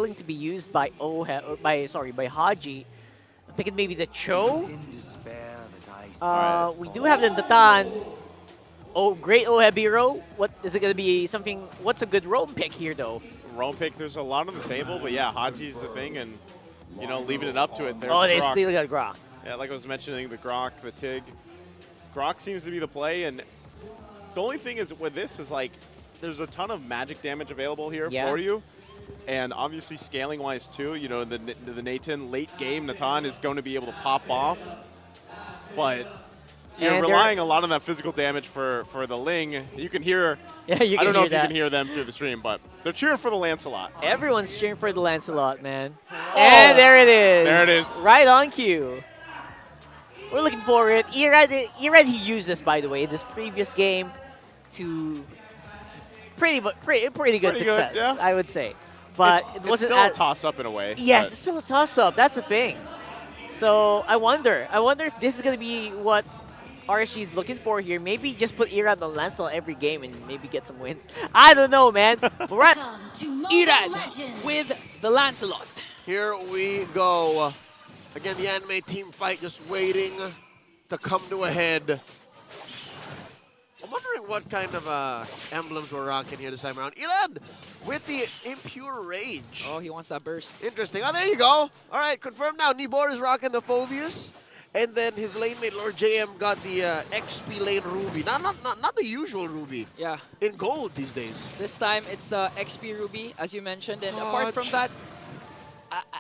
willing to be used by by Haji. I'm thinking maybe the Cho. We do have the Datan. Oh, great Ohebiro. What is it going to be? Something? What's a good roam pick here, though? Roam pick. There's a lot on the table, but yeah, Haji's the thing, and you know, leaving it up to it. There's they Grok. still got Grok. Yeah, like I was mentioning, the Grok, the Tig. Grok seems to be the play, and the only thing is with this is like, there's a ton of magic damage available here for you, and obviously scaling-wise too. You know, the Nathan late game Natan is going to be able to pop off, but you're relying a lot on that physical damage for the Ling. You can hear. Yeah, you can I don't know hear if that. you can hear them through the stream, but they're cheering for the Lancelot. Everyone's cheering for the Lancelot, man. And there it is. There it is. Right on cue. We're looking forward. Irad, he used this, by the way, this previous game to pretty good success, yeah. I would say. But it wasn't still a toss-up in a way. Yes, it's still a toss-up. That's the thing. So I wonder if this is going to be what RSG is looking for here. Maybe just put Irad on Lancelot every game and maybe get some wins. I don't know, man. But right, Irad with the Lancelot. Here we go. Again, the anime team fight just waiting to come to a head. I'm wondering what kind of emblems we're rocking here this time around. Irad with the Impure Rage. Oh, he wants that burst. Interesting. Oh, there you go. All right, confirmed now. Nibor is rocking the Phobius. And then his lane mate, Lord JM, got the XP lane Ruby. Not the usual Ruby. Yeah. In gold these days. This time, it's the XP Ruby, as you mentioned. And apart from that,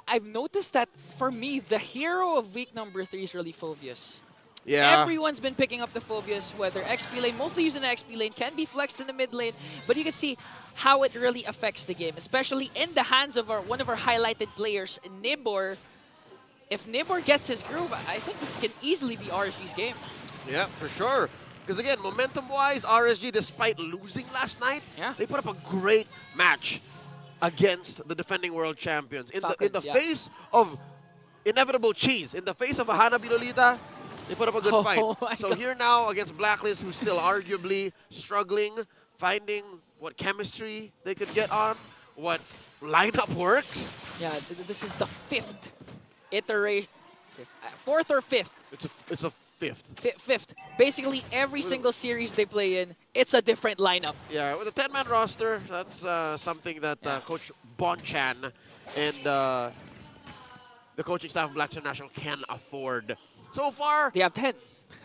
I've noticed that, for me, the hero of week number 3 is really Phobius. Yeah. Everyone's been picking up the Phobius, whether XP lane, mostly using the XP lane, can be flexed in the mid lane, but you can see how it really affects the game, especially in the hands of one of our highlighted players, Nibor. If Nibor gets his groove, I think this can easily be RSG's game. Yeah, for sure. Because again, momentum-wise, RSG, despite losing last night, they put up a great match against the defending world champions. In the face of inevitable cheese, in the face of a Hanabi Lolita, they put up a good fight. So here now against BLACKLIST, who's still arguably struggling, finding what chemistry they could get on, what lineup works. Yeah, this is the 5th iteration. 4th or 5th? It's a 5th. 5th. Basically, every single series they play in, it's a different lineup. Yeah, with a 10-man roster, that's something that Coach Bonchan and the coaching staff of Black International can afford. So far, they have 10.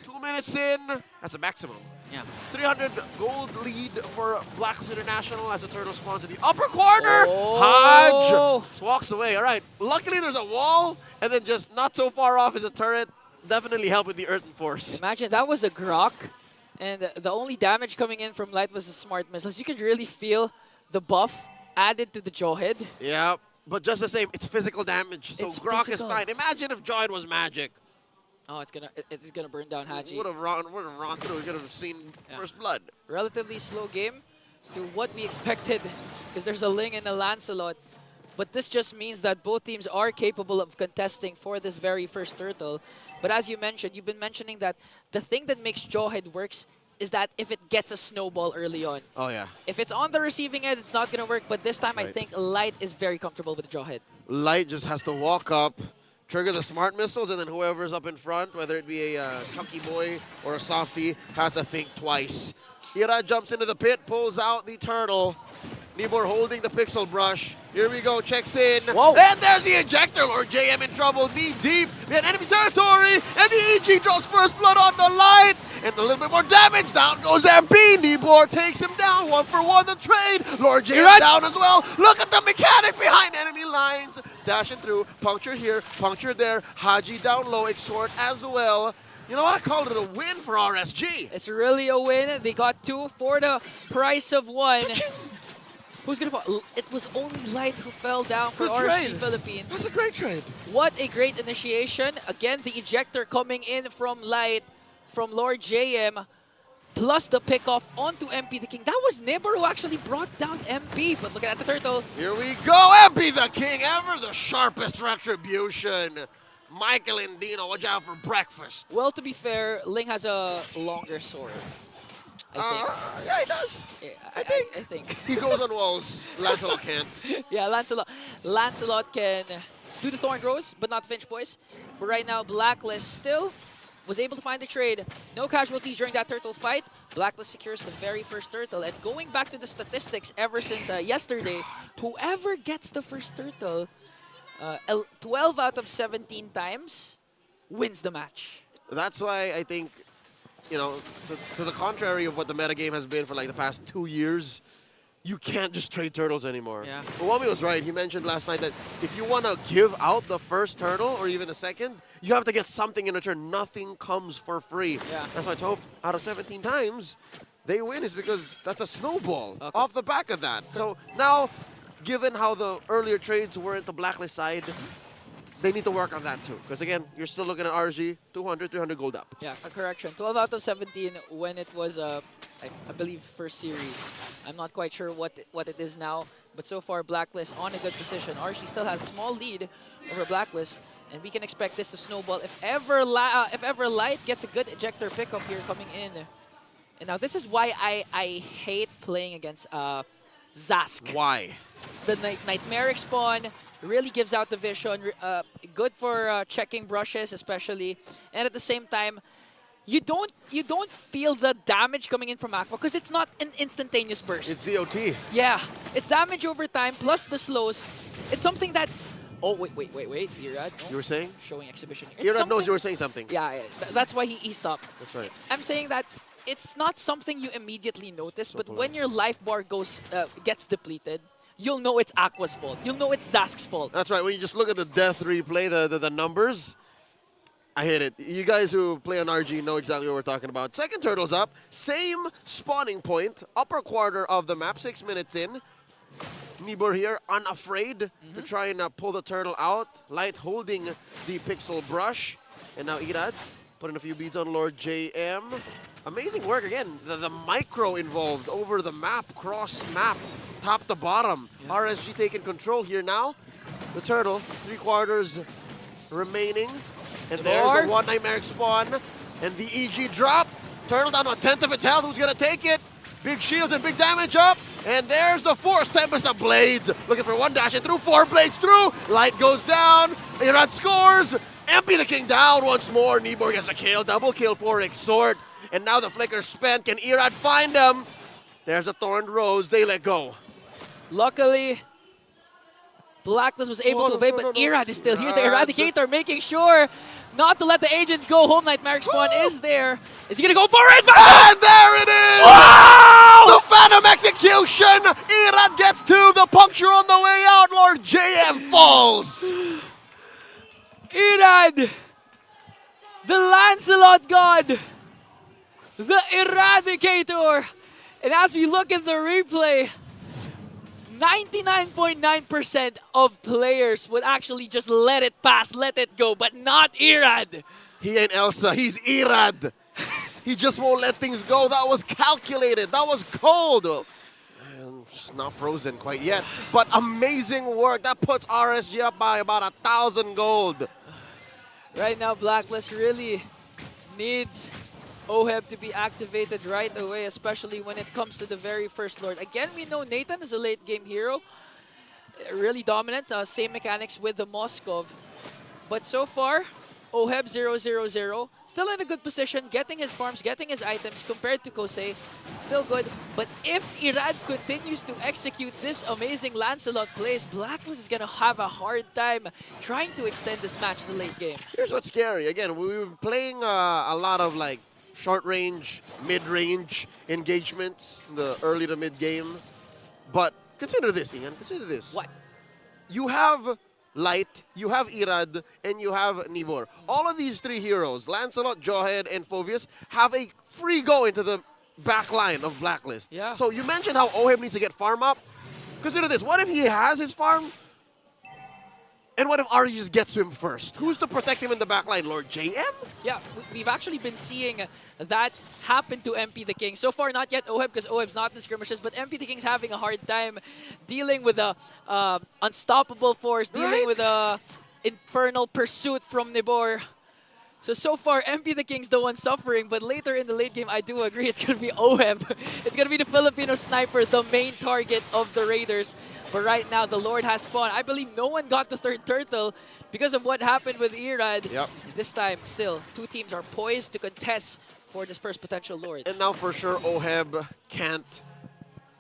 2 minutes in, that's a maximum. Yeah. 300 gold lead for Black International as the turtle spawns in the upper corner. Oh. Haj walks away. All right. Luckily, there's a wall, and then just not so far off is a turret. Definitely help with the Earthen Force. Imagine that was a Grok, and the only damage coming in from Light was the smart missiles. You could really feel the buff added to the Jawhead. Yeah, but just the same, it's physical damage. So It's Grok physical. is fine. Imagine if Jawhead was magic. Oh, it's gonna burn down Haji. Would have run through. We could have seen first blood. Relatively slow game to what we expected, because there's a Ling and a Lancelot. But this just means that both teams are capable of contesting for this very first turtle. But as you mentioned, you've been mentioning that the thing that makes Jawhead works is that if it gets a snowball early on. Oh, yeah. If it's on the receiving end, it's not going to work. But this time, I think Light is very comfortable with the Jawhead. Light just has to walk up, trigger the smart missiles, and then whoever's up in front, whether it be a chunky boy or a softie, has to think twice. Ira jumps into the pit, pulls out the turtle. Nibor holding the pixel brush. Here we go, checks in. Whoa. And there's the ejector. Lord JM in trouble, knee deep in enemy territory. And the EG drops first blood on the Light. And a little bit more damage. Down goes MP. Nibor takes him down. 1-for-1 the trade. Lord JM down as well. Look at the mechanic behind enemy lines. Dashing through. Punctured here, punctured there. Haji down low. Exhort as well. You know what? I called it a win for RSG. It's really a win. They got 2 for the price of 1. Who's going to fall? It was only Light who fell down for RSG Philippines. That's a great trade. What a great initiation. Again, the ejector coming in from Light, from Lord JM, plus the pickoff onto MP the King. That was Nibor who actually brought down MP, but look at the turtle. Here we go. MP the King, ever the sharpest retribution. Michael and Dino, watch out for breakfast. Well, to be fair, Ling has a longer sword. I think. Yeah, he does. Yeah, I think. He goes on walls. Lancelot can't. Yeah, Lancelot can do the Thorn Rose, but not Finch Boys. But right now, Blacklist still was able to find the trade. No casualties during that turtle fight. Blacklist secures the very first turtle. And going back to the statistics ever since yesterday, whoever gets the first turtle 12 out of 17 times wins the match. That's why I think, you know, to the contrary of what the metagame has been for like the past 2 years, you can't just trade turtles anymore. Yeah. Wami was right. He mentioned last night that if you want to give out the first turtle or even the second, you have to get something in return. Nothing comes for free. Yeah. That's why 12 out of 17 times they win is because that's a snowball off the back of that. So now, given how the earlier trades were at the Blacklist side, they need to work on that too. Because again, you're still looking at RSG, 200, 300 gold up. Yeah, a correction. 12 out of 17 when it was, I believe, first series. I'm not quite sure what it is now. But so far, Blacklist on a good position. RSG still has a small lead over Blacklist. And we can expect this to snowball if ever Light gets a good ejector pickup here coming in. And now this is why I hate playing against Zask. Why? The Nightmaric spawn really gives out the vision. Good for checking brushes especially. And at the same time, you don't feel the damage coming in from Aqua because it's not an instantaneous burst. It's the OT. Yeah, it's damage over time plus the slows. It's something that. Oh wait, Irad. No. You were saying? Showing exhibition. Irad knows you were saying something. Yeah, that's why he stopped. That's right. I'm saying that it's not something you immediately notice, but when your life bar gets depleted, you'll know it's Aqua's fault. You'll know it's Zask's fault. That's right. When you just look at the death replay, the numbers, I hit it. You guys who play on RG know exactly what we're talking about. Second turtle's up. Same spawning point. Upper quarter of the map. 6 minutes in. Nibor here, unafraid to try and pull the turtle out. Light holding the pixel brush. And now Irad putting a few beads on Lord JM. Amazing work again. The micro involved over the map, cross map, top to bottom. Yeah. RSG taking control here now. The turtle, 3/4 remaining. And there's a one Nightmaric spawn. And the EG drop. Turtle down to 1/10 of its health. Who's going to take it? Big shields and big damage up. And there's the Force Tempest of Blades. Looking for one dash and through. 4 blades through. Light goes down. Irad scores. MP the King down once more. Nibor gets a kill. Double kill for Exhort. And now the flicker's spent. Can Irad find them? There's a Thorned Rose. They let go. Luckily, Blacklist was able to evade, but Irad is still here. The Eradicator making sure not to let the agents go home. Nightmaric spawn is there. Is he going to go for it? And there it is! Wow! The Phantom Execution! Irad gets 2. The puncture on the way out. Lord JM falls. Irad! The Lancelot God! The Eradicator! And as we look at the replay, 99.9% of players would actually just let it pass, let it go, but not Irad. He ain't Elsa, he's Irad. He just won't let things go. That was calculated. That was cold. It's not frozen quite yet, but amazing work. That puts RSG up by about 1,000 gold. Right now, Blacklist really needs OHEB to be activated right away, especially when it comes to the very first Lord. Again, we know Nathan is a late game hero. Really dominant. Same mechanics with the Moskov. But so far, OHEB 0-0-0. Still in a good position, getting his farms, getting his items compared to Kosei. Still good. But if Irad continues to execute this amazing Lancelot plays, Blacklist is going to have a hard time trying to extend this match to the late game. Here's what's scary. Again, we were playing a lot of like short range, mid-range engagements in the early to mid game. But consider this, Ian. Consider this. What? You have Light, you have Irad, and you have Nibor. All of these 3 heroes, Lancelot, Jawhead, and Phoveus, have a free go into the back line of Blacklist. Yeah. So you mentioned how OHEB needs to get farm up. Consider this. What if he has his farm? And what if Ari just gets to him first? Who's to protect him in the back line? Lord JM? Yeah, we've actually been seeing that happen to MP the King. So far, not yet OHEB because OHEB's not in skirmishes, but MP the King's having a hard time dealing with the unstoppable force, dealing with the infernal pursuit from Nibor. So far, MP the King's the one suffering, but later in the late game, I do agree it's going to be OHEB. It's going to be the Filipino sniper, the main target of the Raiders. But right now, the Lord has spawned. I believe no one got the third turtle because of what happened with Irad. Yep. This time, still, two teams are poised to contest for this first potential Lord. And now for sure, OHEB can't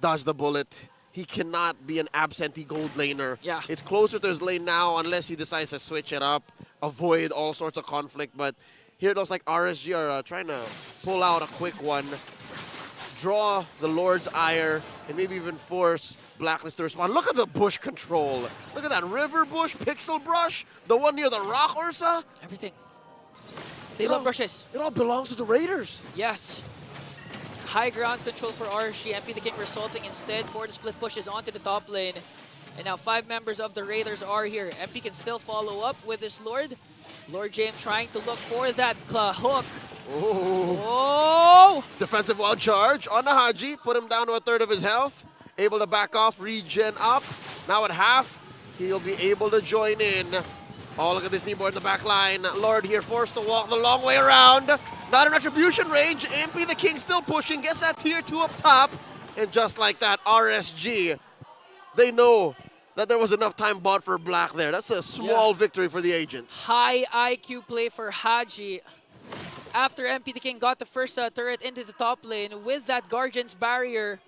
dodge the bullet. He cannot be an absentee gold laner. Yeah. It's closer to his lane now unless he decides to switch it up, avoid all sorts of conflict. But here it looks like RSG are trying to pull out a quick one, draw the Lord's ire, and maybe even force BLACKLIST to respond. Look at the bush control. Look at that river bush, pixel brush, the one near the rock, Ursa. Everything. They love brushes. It all belongs to the Raiders. Yes. High ground control for RSG. MP the King resulting instead for the split pushes onto the top lane. And now 5 members of the Raiders are here. MP can still follow up with his Lord. Lord James trying to look for that hook. Oh! Defensive wild charge on the Haji. Put him down to a third of his health. Able to back off, regen up. Now at half, he'll be able to join in. Oh, look at this kneeboard in the back line. Lord here forced to walk the long way around. Not in retribution range. MP the King still pushing. Gets that tier 2 up top. And just like that, RSG, they know that there was enough time bought for Black there. That's a small victory for the agents. High IQ play for Haji. After MP the King got the first turret into the top lane with that Guardian's barrier,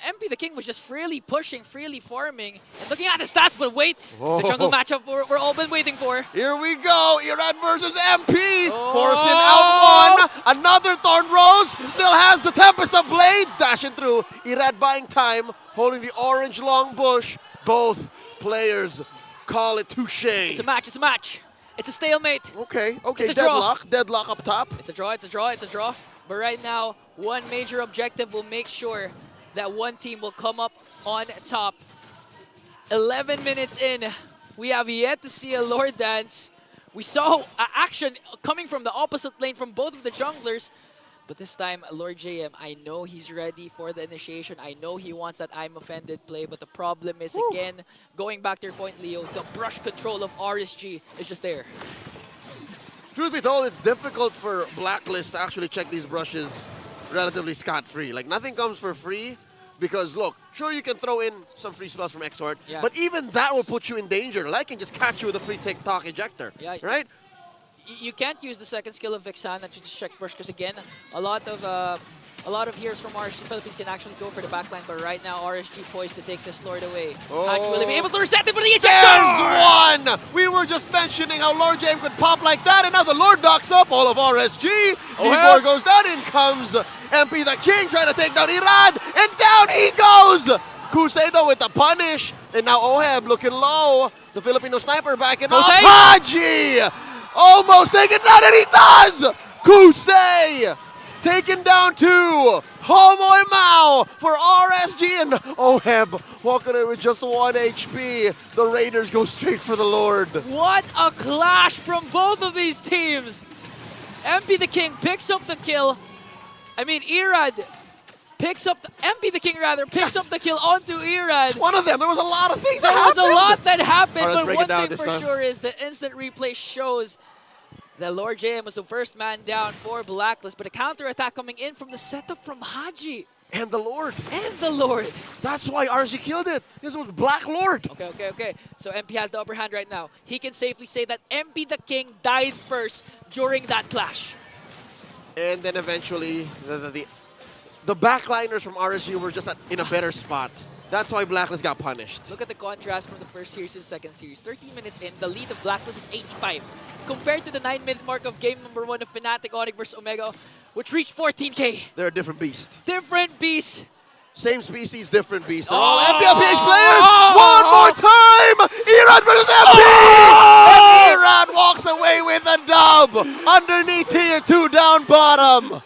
MP the King was just freely pushing, freely farming, and looking at the stats, but wait, the jungle matchup we're all been waiting for. Here we go, Irad versus MP, forcing out one, another Thorn Rose, still has the Tempest of Blades, dashing through, Irad buying time, holding the orange long bush, both players call it touche. It's a match, it's a match. It's a stalemate. Okay, it's a deadlock, deadlock up top. It's a draw, it's a draw, it's a draw. But right now, one major objective will make sure that one team will come up on top. 11 minutes in, we have yet to see a Lord dance. We saw action coming from the opposite lane from both of the junglers. But this time, Lord JM, I know he's ready for the initiation. I know he wants that I'm offended play. But the problem is, again, going back to your point, Leo, the brush control of RSG is just there. Truth be told, it's difficult for BLACKLIST to actually check these brushes relatively scot-free. Like, nothing comes for free because, look, sure you can throw in some free spells from Exort, but even that will put you in danger. Like, can just catch you with a free TikTok ejector, right? You can't use the second skill of Vexana to just check brush because, again, a lot of heroes from RSG Philippines can actually go for the backline, but right now RSG poised to take this Lord away. Haji will be able to reset it for the ejector! There's one! We were just mentioning how Lord James could pop like that, and now the Lord docks up all of RSG. Keyboard goes down, in comes MP the King trying to take down Irad, and down he goes! Kusei with the punish, and now OHEB looking low. The Filipino sniper backing off. Haji! Almost taken down, and he does! Kusei! Taken down to Homoy Mao for RSG, and OHEB walking in with just 1 HP. The Raiders go straight for the Lord. What a clash from both of these teams. MP the King picks up the kill. I mean, Irad picks up MP the King picks up the kill onto Irad. One of them. There was a lot of things There was a lot that happened, right, but one thing for sure is the instant replay shows that Lord JM was the first man down for BLACKLIST, but a counterattack coming in from the setup from Haji. And the Lord. And the Lord. That's why RSG killed it. This was Black Lord. Okay. So MP has the upper hand right now. He can safely say that MP the King died first during that clash. And then eventually, the backliners from RSG were just in a better spot. That's why BLACKLIST got punished. Look at the contrast from the first series to the second series. 13 minutes in, the lead of BLACKLIST is 85. Compared to the 9-minute mark of game number 1 of Fnatic Onyx versus Omega, which reached 14K. They're a different beast. Different beast. Same species, different beast. They're all MPLPH players. One more time. Irad versus MP. And Irad walks away with a dub. Underneath tier 2, down bottom.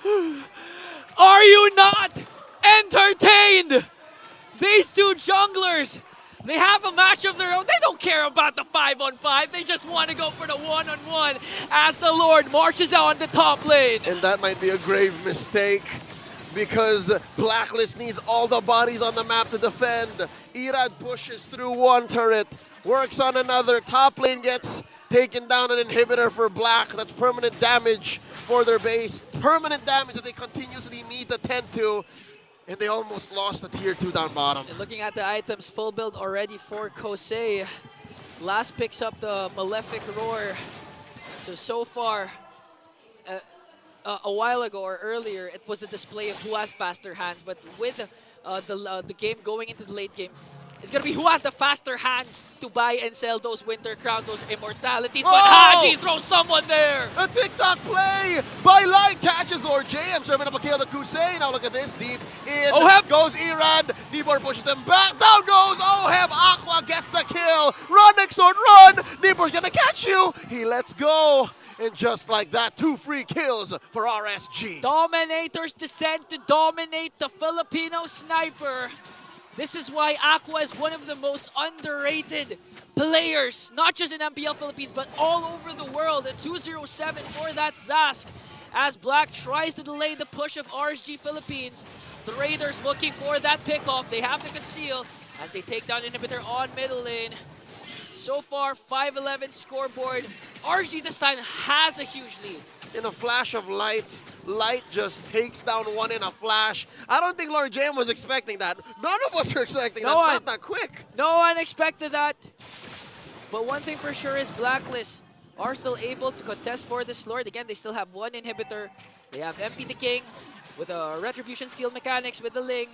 Are you not entertained? These two junglers, they have a match of their own. They don't care about the 5-on-5. They just want to go for the 1-on-1 as the Lord marches out on the top lane. And that might be a grave mistake because BLACKLIST needs all the bodies on the map to defend. Irad pushes through one turret, works on another. Top lane gets taking down an inhibitor for Black. That's permanent damage for their base. Permanent damage that they continuously need to tend to. And they almost lost the tier 2 down bottom. And looking at the items, full build already for Kosei. Last picks up the Malefic Roar. So far, a while ago or earlier, it was a display of who has faster hands. But with the game going into the late game, it's going to be who has the faster hands to buy and sell those Winter Crowns, those Immortalities. But Haji throws someone there! A TikTok play by Light catches Lord J. I'm serving up a kill to Kusei. Now look at this. Deep in goes Erad. Nibor pushes them back. Down goes Oheb. Aqua gets the kill. Run, Nixon, run! Nibor's going to catch you. He lets go. And just like that, 2 free kills for RSG. Dominators descend to dominate the Filipino sniper. This is why Aqua is one of the most underrated players, not just in MPL Philippines, but all over the world. A 207 for that Zask. As Black tries to delay the push of RSG Philippines, the Raiders looking for that pickoff. They have to conceal as they take down Inhibitor on middle lane. So far, 5-11 scoreboard. RSG this time has a huge lead. In a flash of light, Light just takes down one in a flash. I don't think Lord Jam was expecting that. None of us were expecting that. Not that quick. No one expected that. But one thing for sure is BLACKLIST are still able to contest for this Lord. Again, they still have one inhibitor. They have MP the King with a Retribution Seal mechanics with the Ling.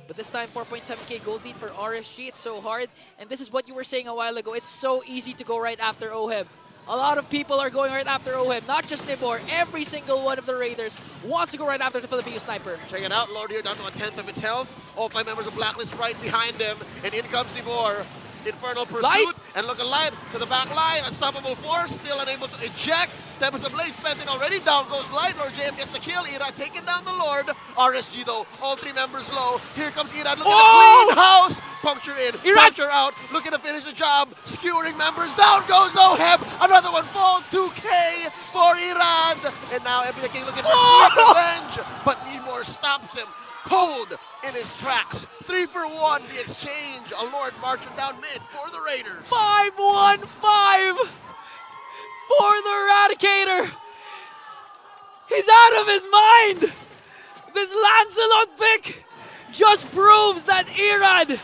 But this time, 4.7k gold lead for RSG. It's so hard. And this is what you were saying a while ago. It's so easy to go right after Oheb. A lot of people are going right after Oheb, not just Nibor. Every single one of the Raiders wants to go right after the Filipino sniper. Check it out, Lord here down to 1/10 of its health. All 5 members of BLACKLIST right behind him. And in comes Nibor. Infernal Pursuit. And look alive to the back line. Unstoppable Force, still unable to eject. Tempest of Blaze spent it already. Down goes Light. Lord JM gets the kill. Irad taking down the Lord. RSG though, all 3 members low. Here comes Irad. Look at the clean house. Puncture in, puncture out. Looking to finish the job. Skewering members. Down goes Oheb. Another one falls. 2k for Irad. And now MP the King looking for sweet revenge. But Nibor stops him. Cold in his tracks. 3 for 1, the exchange. A Lord marching down mid for the Raiders. 5-1-5 for the Eradicator. He's out of his mind. This Lancelot pick just proves that Irad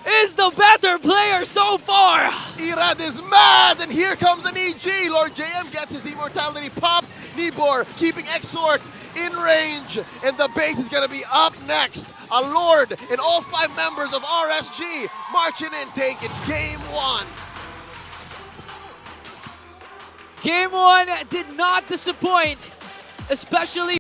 is the better player so far. Irad is mad, and here comes an EG. Lord JM gets his immortality pop. Nibor keeping Exort in range, and the base is going to be up next. A Lord and all 5 members of RSG marching in, taking game 1. Game 1 did not disappoint, especially